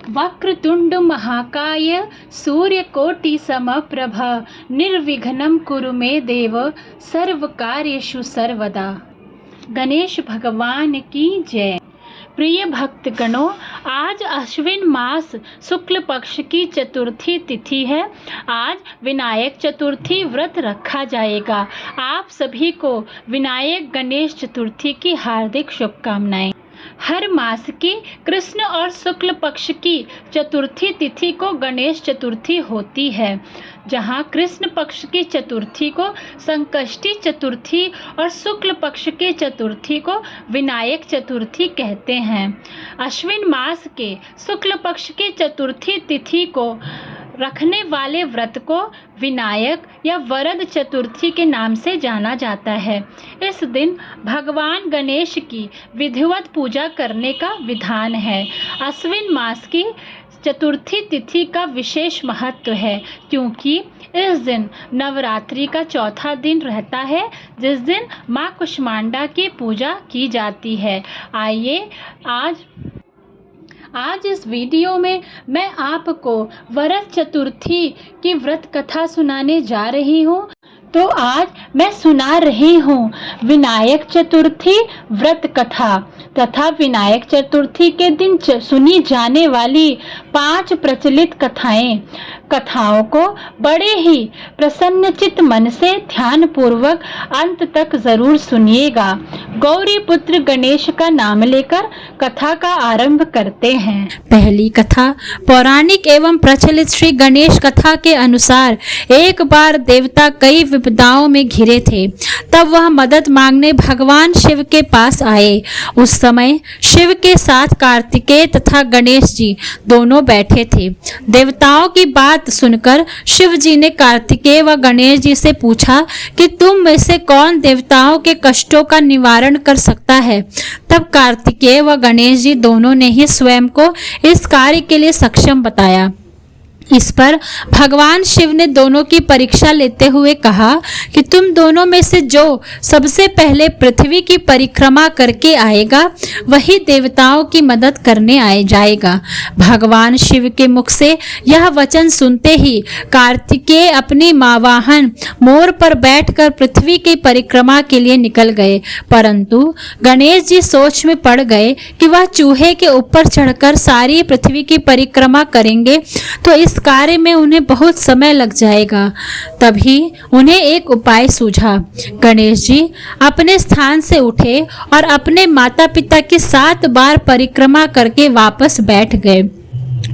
वक्रतुंड महाकाय सूर्यकोटि समप्रभ निर्विघ्नं कुरु मे देव सर्वकार्येषु सर्वदा। गणेश भगवान की जय। प्रिय भक्तगणों, आज अश्विन मास शुक्ल पक्ष की चतुर्थी तिथि है। आज विनायक चतुर्थी व्रत रखा जाएगा। आप सभी को विनायक गणेश चतुर्थी की हार्दिक शुभकामनाएं। हर मास की कृष्ण और शुक्ल पक्ष की चतुर्थी तिथि को गणेश चतुर्थी होती है, जहां कृष्ण पक्ष की चतुर्थी को संकष्टी चतुर्थी और शुक्ल पक्ष के चतुर्थी को विनायक चतुर्थी कहते हैं। अश्विन मास के शुक्ल पक्ष की चतुर्थी तिथि को रखने वाले व्रत को विनायक या वरद चतुर्थी के नाम से जाना जाता है। इस दिन भगवान गणेश की विधिवत पूजा करने का विधान है। अश्विन मास की चतुर्थी तिथि का विशेष महत्व है, क्योंकि इस दिन नवरात्रि का चौथा दिन रहता है, जिस दिन माँ कुष्मांडा की पूजा की जाती है। आइए आज इस वीडियो में मैं आपको वरद चतुर्थी की व्रत कथा सुनाने जा रही हूँ। तो आज मैं सुना रही हूँ विनायक चतुर्थी व्रत कथा तथा विनायक चतुर्थी के दिन सुनी जाने वाली 5 प्रचलित कथाओं को बड़े ही प्रसन्नचित मन से ध्यान पूर्वक अंत तक जरूर सुनिएगा। गौरी पुत्र गणेश का नाम लेकर कथा का आरंभ करते हैं। पहली कथा पौराणिक एवं प्रचलित श्री गणेश कथा के अनुसार एक बार देवता कई विपदाओं में घिरे थे। तब वह मदद मांगने भगवान शिव के पास आए। उस समय शिव के साथ कार्तिकेय तथा गणेश जी दोनों बैठे थे। देवताओं की बात सुनकर शिव जी ने कार्तिकेय व गणेश जी से पूछा कि तुम में से कौन देवताओं के कष्टों का निवारण कर सकता है। तब कार्तिकेय व गणेश जी दोनों ने ही स्वयं को इस कार्य के लिए सक्षम बताया। इस पर भगवान शिव ने दोनों की परीक्षा लेते हुए कहा कि तुम दोनों में से जो सबसे पहले पृथ्वी की परिक्रमा करके आएगा वही देवताओं की मदद करने जाएगा। भगवान शिव के मुख से यह वचन सुनते ही कार्तिकेय अपनी वाहन मोर पर बैठकर पृथ्वी की परिक्रमा के लिए निकल गए, परंतु गणेश जी सोच में पड़ गए कि वह चूहे के ऊपर चढ़कर सारी पृथ्वी की परिक्रमा करेंगे तो इस कार्य में उन्हें बहुत समय लग जाएगा। तभी उन्हें एक उपाय सूझा। गणेश जी अपने स्थान से उठे और अपने माता पिता की 7 बार परिक्रमा करके वापस बैठ गए।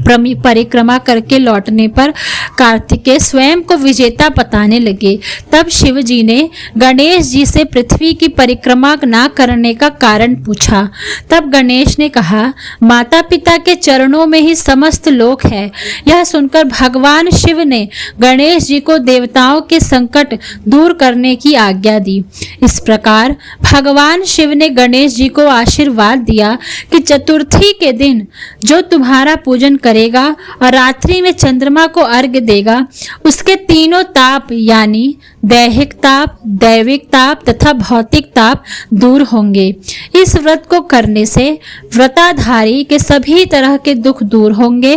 परिक्रमा करके लौटने पर कार्तिकेय स्वयं को विजेता बताने लगे। तब शिव जी ने गणेश जी से पृथ्वी की परिक्रमा न करने का कारण पूछा। तब गणेश ने कहा, माता पिता के चरणों में ही समस्त लोक है। यह सुनकर भगवान शिव ने गणेश जी को देवताओं के संकट दूर करने की आज्ञा दी। इस प्रकार भगवान शिव ने गणेश जी को आशीर्वाद दिया कि चतुर्थी के दिन जो तुम्हारा पूजन करेगा और रात्रि में चंद्रमा को अर्घ्य देगा, उसके तीनों ताप यानी दैहिक ताप, दैविक ताप तथा भौतिक ताप दूर होंगे। इस व्रत को करने से व्रताधारी के सभी तरह के दुख दूर होंगे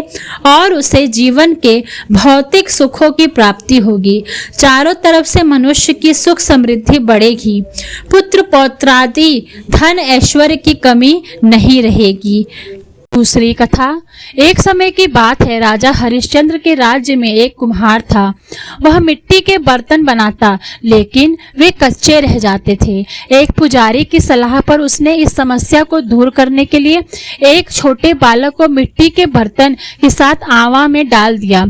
और उसे जीवन के भौतिक सुखों की प्राप्ति होगी। चारों तरफ से मनुष्य की सुख समृद्धि बढ़ेगी। पुत्र पौत्रादि धन ऐश्वर्य की कमी नहीं रहेगी। दूसरी कथा। एक समय की बात है, राजा हरिश्चंद्र के राज्य में एक कुम्हार था। वह मिट्टी के बर्तन बनाता, लेकिन वे कच्चे रह जाते थे। एक पुजारी की सलाह पर उसने इस समस्या को दूर करने के लिए एक छोटे बालक को मिट्टी के बर्तन के साथ आवा में डाल दिया।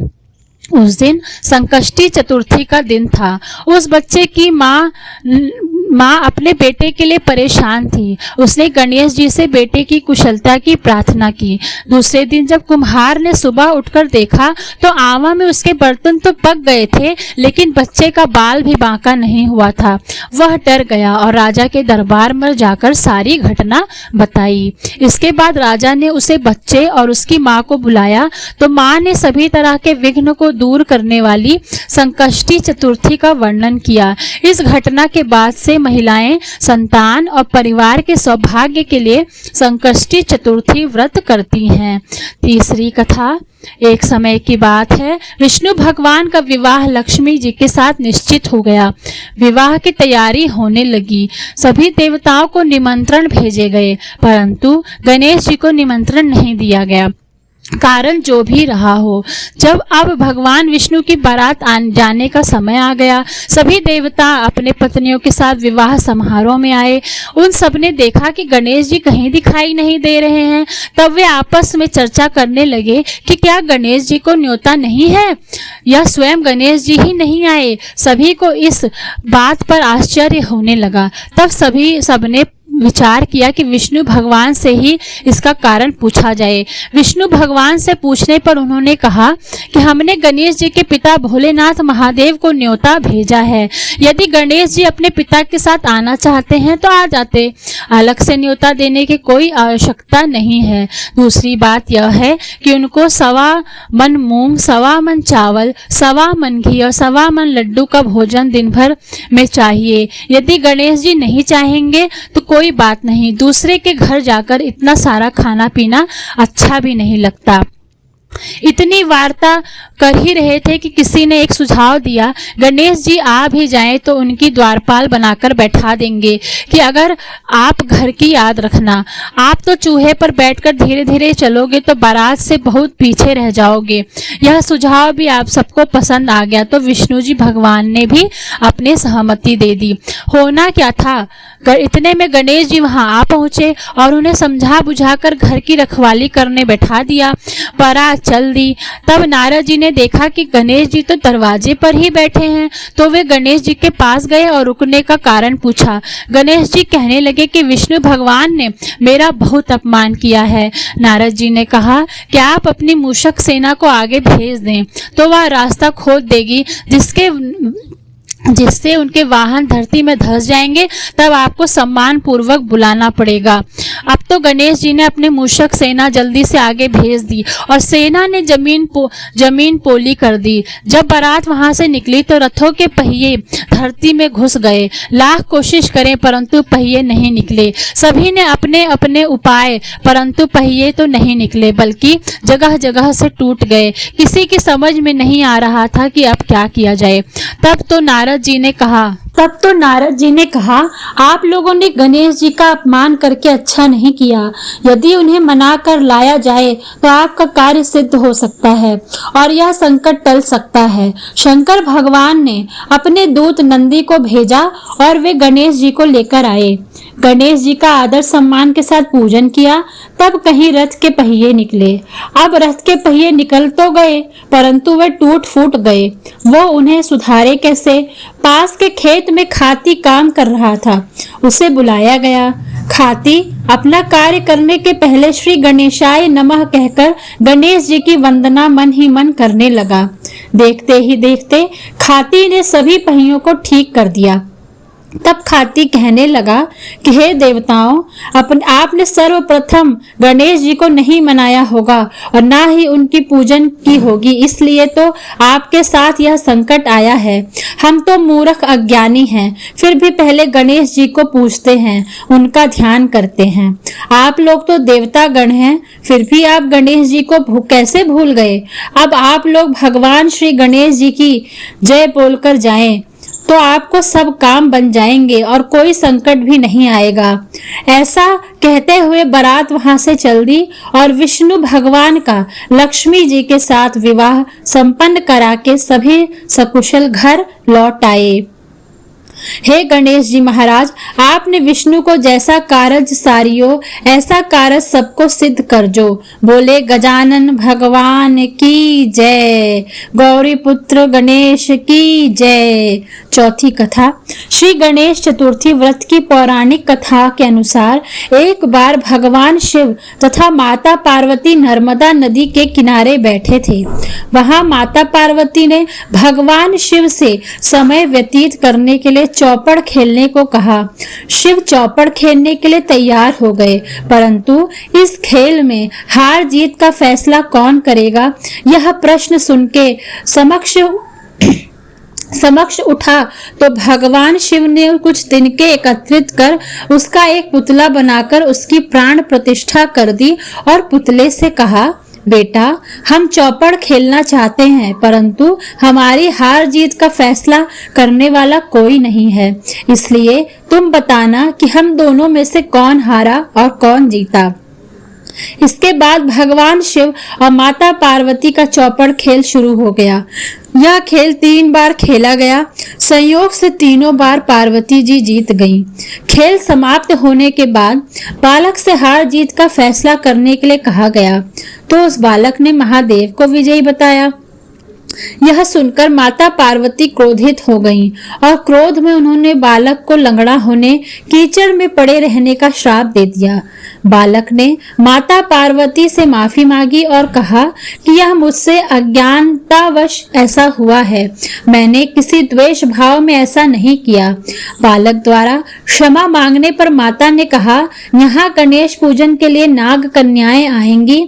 उस दिन संकष्टी चतुर्थी का दिन था। उस बच्चे की माँ अपने बेटे के लिए परेशान थी। उसने गणेश जी से बेटे की कुशलता की प्रार्थना की। दूसरे दिन जब कुम्हार ने सुबह उठकर देखा तो आवा में उसके बर्तन तो पक गए थे, लेकिन बच्चे का बाल भी बांका नहीं हुआ था। वह डर गया और राजा के दरबार में जाकर सारी घटना बताई। इसके बाद राजा ने उसे बच्चे और उसकी माँ को बुलाया तो माँ ने सभी तरह के विघ्न को दूर करने वाली संकष्टी चतुर्थी का वर्णन किया। इस घटना के बाद से से महिलाएं संतान और परिवार के सौभाग्य के लिए संकष्टी चतुर्थी व्रत करती हैं। तीसरी कथा। एक समय की बात है, विष्णु भगवान का विवाह लक्ष्मी जी के साथ निश्चित हो गया। विवाह की तैयारी होने लगी। सभी देवताओं को निमंत्रण भेजे गए, परंतु गणेश जी को निमंत्रण नहीं दिया गया। कारण जो भी रहा हो, जब अब भगवान विष्णु की बारात जाने का समय आ गया, सभी देवता अपने पत्नियों के साथ विवाह समारोह में आए। उन सब ने देखा कि गणेश जी कहीं दिखाई नहीं दे रहे हैं। तब वे आपस में चर्चा करने लगे कि क्या गणेश जी को न्योता नहीं है या स्वयं गणेश जी ही नहीं आए। सभी को इस बात पर आश्चर्य होने लगा। तब सबने विचार किया कि विष्णु भगवान से ही इसका कारण पूछा जाए। विष्णु भगवान से पूछने पर उन्होंने कहा कि हमने गणेश जी के पिता भोलेनाथ महादेव को न्योता भेजा है। यदि गणेश जी अपने पिता के साथ आना चाहते हैं तो आ जाते, अलग से न्योता देने की कोई आवश्यकता नहीं है। दूसरी बात यह है कि उनको 1.25 मन मूंग, 1.25 मन चावल, 1.25 मन घी और 1.25 मन लड्डू का भोजन दिन भर में चाहिए। यदि गणेश जी नहीं चाहेंगे तो कोई बात नहीं, दूसरे के घर जाकर इतना सारा खाना पीना अच्छा भी नहीं लगता। इतनी वार्ता कर ही रहे थे कि किसी ने एक सुझाव दिया, गणेश जी आ भी जाएं तो उनकी द्वारपाल बनाकर बैठा देंगे कि अगर आप घर की याद रखना, आप तो चूहे पर बैठकर धीरे धीरे चलोगे तो बारात से बहुत पीछे रह जाओगे। यह सुझाव भी आप सबको पसंद आ गया तो विष्णु जी भगवान ने भी अपनी सहमति दे दी। होना क्या था, इतने में गणेश जी वहां आ पहुंचे और उन्हें समझा बुझाकर घर की रखवाली करने बैठा दिया। बारात चल दी। तब नारद जी ने देखा कि गणेश जी तो दरवाजे पर ही बैठे हैं, तो वे गणेश जी के पास गए और रुकने का कारण पूछा। गणेश जी कहने लगे कि विष्णु भगवान ने मेरा बहुत अपमान किया है। नारद जी ने कहा कि आप अपनी मूषक सेना को आगे भेज दें तो वह रास्ता खोद देगी, जिससे उनके वाहन धरती में धंस जाएंगे। तब आपको सम्मान पूर्वक बुलाना पड़ेगा। अब तो गणेश जी ने अपने मूषक सेना जल्दी से आगे भेज दी और सेना ने जमीन पोली कर दी। जब बारात वहां से निकली तो रथों के पहिए धरती में घुस गए। लाख कोशिश करें परंतु पहिए नहीं निकले। सभी ने अपने अपने उपाय, परंतु पहिए तो नहीं निकले, बल्कि जगह जगह से टूट गए। किसी की समझ में नहीं आ रहा था कि अब क्या किया जाए। तब तो नारद जी ने कहा, आप लोगों ने गणेश जी का अपमान करके अच्छा नहीं किया। यदि उन्हें मना कर लाया जाए तो आपका कार्य सिद्ध हो सकता है और यह संकट टल सकता है। शंकर भगवान ने अपने दूत नंदी को भेजा और वे गणेश जी को लेकर आए। गणेश जी का आदर सम्मान के साथ पूजन किया। तब कहीं रथ के पहिए निकले। अब रथ के पहिए निकल तो गए परंतु वे टूट फूट गए। वो उन्हें सुधारे कैसे? पास के खेत में खाती काम कर रहा था, उसे बुलाया गया। खाती अपना कार्य करने के पहले श्री गणेशाय नमः कहकर गणेश जी की वंदना मन ही मन करने लगा। देखते ही देखते खाती ने सभी पहियों को ठीक कर दिया। तब खाती कहने लगा कि हे देवताओं, आपने सर्वप्रथम गणेश जी को नहीं मनाया होगा और ना ही उनकी पूजन की होगी, इसलिए तो आपके साथ यह संकट आया है। हम तो मूर्ख अज्ञानी हैं, फिर भी पहले गणेश जी को पूजते हैं, उनका ध्यान करते हैं। आप लोग तो देवता गण हैं, फिर भी आप गणेश जी को कैसे भूल गए? अब आप लोग भगवान श्री गणेश जी की जय बोलकर जाएं तो आपको सब काम बन जाएंगे और कोई संकट भी नहीं आएगा। ऐसा कहते हुए बारात वहां से चल दी और विष्णु भगवान का लक्ष्मी जी के साथ विवाह संपन्न करा के सभी सकुशल घर लौट आए। हे गणेश जी महाराज, आपने विष्णु को जैसा कारज सारियो ऐसा कारज सबको सिद्ध कर जो। बोले गजानन भगवान की जय, गौरी पुत्र गणेश की जय। चौथी कथा। श्री गणेश चतुर्थी व्रत की पौराणिक कथा के अनुसार एक बार भगवान शिव तथा माता पार्वती नर्मदा नदी के किनारे बैठे थे। वहां माता पार्वती ने भगवान शिव से समय व्यतीत करने के लिए चौपड़ खेलने को कहा। शिव चौपड़ खेलने के लिए तैयार हो गए, परंतु इस खेल में हार जीत का फैसला कौन करेगा, यह प्रश्न सुन के समक्ष उठा तो भगवान शिव ने कुछ तिनके एकत्रित कर उसका एक पुतला बनाकर उसकी प्राण प्रतिष्ठा कर दी और पुतले से कहा, बेटा, हम चौपड़ खेलना चाहते हैं, परंतु हमारी हार जीत का फैसला करने वाला कोई नहीं है, इसलिए तुम बताना कि हम दोनों में से कौन हारा और कौन जीता। इसके बाद भगवान शिव और माता पार्वती का चौपड़ खेल शुरू हो गया। यह खेल 3 बार खेला गया। संयोग से तीनों बार पार्वती जी जीत गईं। खेल समाप्त होने के बाद बालक से हार जीत का फैसला करने के लिए कहा गया, तो उस बालक ने महादेव को विजयी बताया। यह सुनकर माता पार्वती क्रोधित हो गईं और क्रोध में उन्होंने बालक को लंगड़ा होने, कीचड़ में पड़े रहने का श्राप दे दिया। बालक ने माता पार्वती से माफी मांगी और कहा कि यह मुझसे अज्ञानतावश ऐसा हुआ है, मैंने किसी द्वेष भाव में ऐसा नहीं किया। बालक द्वारा क्षमा मांगने पर माता ने कहा, यहाँ गणेश पूजन के लिए नाग कन्याएं आएंगी,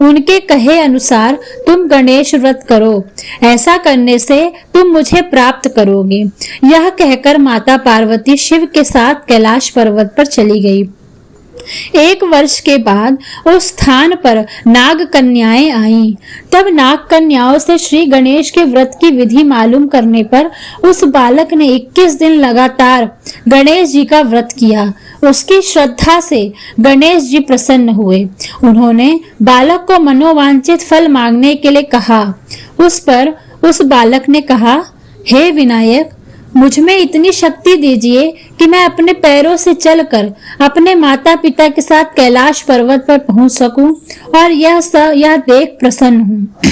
उनके कहे अनुसार तुम गणेश व्रत करो, ऐसा करने से तुम मुझे प्राप्त करोगे। यह कहकर माता पार्वती शिव के साथ कैलाश पर्वत पर चली गई। 1 वर्ष के बाद उस स्थान पर नाग कन्याएं आईं। तब नाग कन्याओं से श्री गणेश के व्रत की विधि मालूम करने पर उस बालक ने 21 दिन लगातार गणेश जी का व्रत किया। उसकी श्रद्धा से गणेश जी प्रसन्न हुए। उन्होंने बालक को मनोवांछित फल मांगने के लिए कहा। उस पर उस बालक ने कहा, हे विनायक, मुझ में इतनी शक्ति दीजिए कि मैं अपने पैरों से चलकर अपने माता पिता के साथ कैलाश पर्वत पर पहुंच सकूं और यह देख प्रसन्न हूं।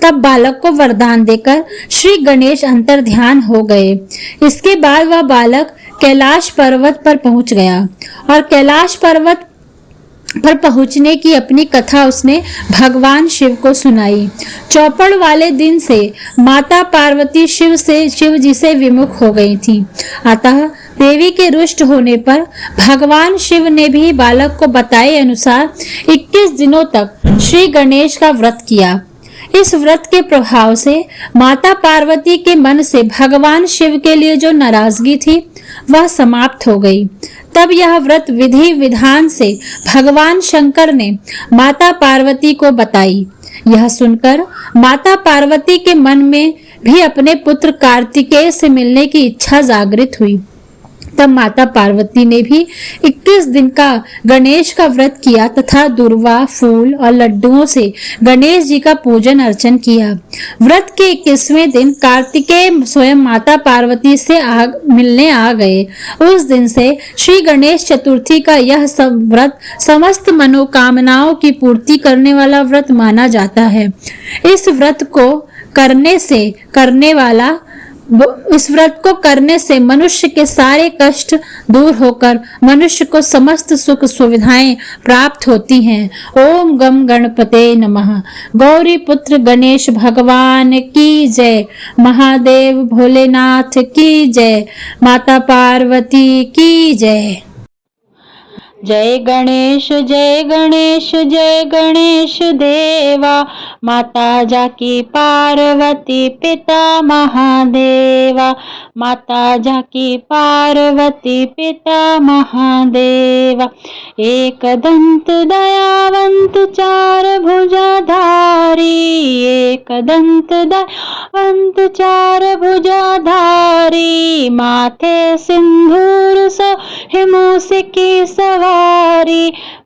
तब बालक को वरदान देकर श्री गणेश अंतर्ध्यान हो गए। इसके बाद वह बालक कैलाश पर्वत पर पहुंच गया और कैलाश पर्वत पर पहुंचने की अपनी कथा उसने भगवान शिव को सुनाई। चौपड़ वाले दिन से माता पार्वती शिव जी से विमुख हो गई थी। अतः देवी के रुष्ट होने पर भगवान शिव ने भी बालक को बताए अनुसार 21 दिनों तक श्री गणेश का व्रत किया। इस व्रत के प्रभाव से माता पार्वती के मन से भगवान शिव के लिए जो नाराजगी थी वह समाप्त हो गई। तब यह व्रत विधि विधान से भगवान शंकर ने माता पार्वती को बताई। यह सुनकर माता पार्वती के मन में भी अपने पुत्र कार्तिकेय से मिलने की इच्छा जागृत हुई। तब माता पार्वती ने भी 21 दिन का गणेश का व्रत किया तथा दुर्वा, फूल और लड्डुओं से गणेश जी का पूजन अर्चन किया। व्रत के 21वें दिन कार्तिकेय स्वयं माता पार्वती से मिलने आ गए। उस दिन से श्री गणेश चतुर्थी का यह व्रत समस्त मनोकामनाओं की पूर्ति करने वाला व्रत माना जाता है। इस व्रत को करने से मनुष्य के सारे कष्ट दूर होकर मनुष्य को समस्त सुख सुविधाएं प्राप्त होती हैं। ओम गम गणपते नमः। गौरी पुत्र गणेश भगवान की जय। महादेव भोलेनाथ की जय। माता पार्वती की जय। जय गणेश जय गणेश जय गणेश देवा। माता जाकी पार्वती पिता महादेवा। माता जाकी पार्वती पिता महादेवा। एक दंत दयावंत चार भुजाधारी। एक दंत दयावंत चार भुजाधारी। माथे सिंदूर सोहे मूसिकी सवारी।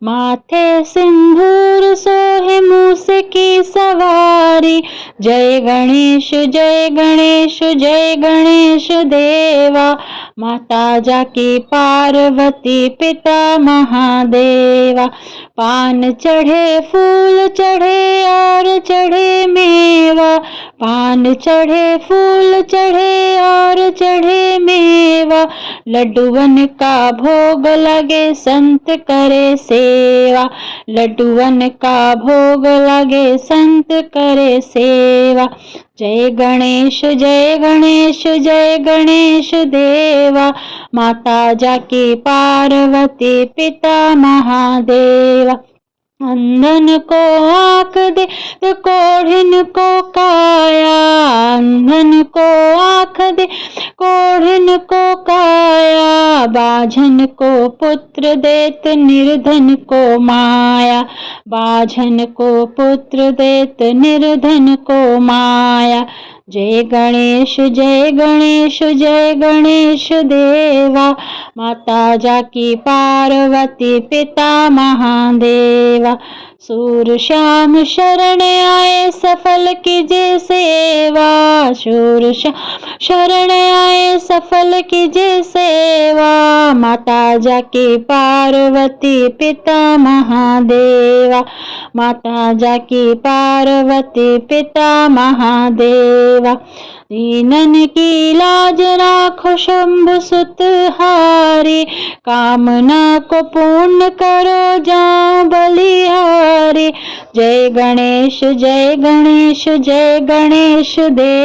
माथे सिंदूर सोहे मूसिकी सवारी। जय गणेश जय गणेश जय गणेश देवा। माता जाकी पार्वती पिता महादेवा। पान चढ़े फूल चढ़े और चढ़े मेवा। पान चढ़े फूल चढ़े और चढ़े मेवा। लड्डूवन का भोग लगे संत करे सेवा। लड्डूवन का भोग लगे संत करे सेवा। जय गणेश जय गणेश जय गणेश देवा। माता जाकी पार्वती पिता महादेवा। अंधन को आँख दे तो कोढ़िन को काया, अंधन को आँख दे कोढ़िन को काया, बाझन को पुत्र देत निर्धन को माया, बाझन को पुत्र देत निर्धन को माया। जय गणेश जय गणेश जय गणेश देवा, माता जाकी पार्वती पिता महादेवा। सूर श्याम शरण आए सफल कीजे सेवा, सूर श्याम शरण आए सफल कीजे सेवा, माता जाकी पार्वती पिता महादेवा, माता जाकी पार्वती पिता महादेवा। दीनन की लाज राखो शंभु सुत हारी, कामना को पूर्ण करो जाओ बलिहारी। जय गणेश जय गणेश जय गणेश देव।